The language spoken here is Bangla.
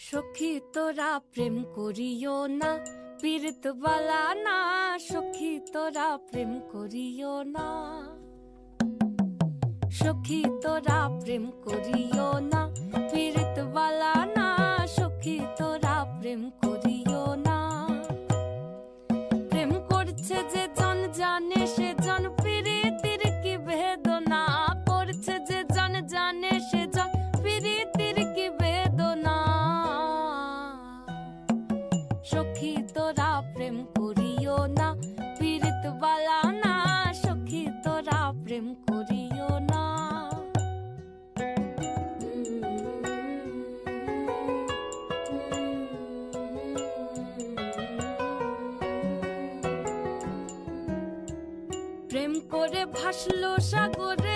সখী তোরা প্রেম করিও না, পীড়িত বালা না। সখী তোরা প্রেম করিও না, সখী তোরা প্রেম করিও না, পীড়িত বালা না। সখী তোরা প্রেম করিও না। প্রেম করছে যে জন জানে সে জন, পীড়িতির কি বেদনা। করছে যে জন জানে সে জন, পীড়িতির কি বেদনা। সখী তোরা প্রেম করিও না, পীড়িত বালা না। সখী তোরা প্রেম করিও না। প্রেম করে ভাসলো সাগরে,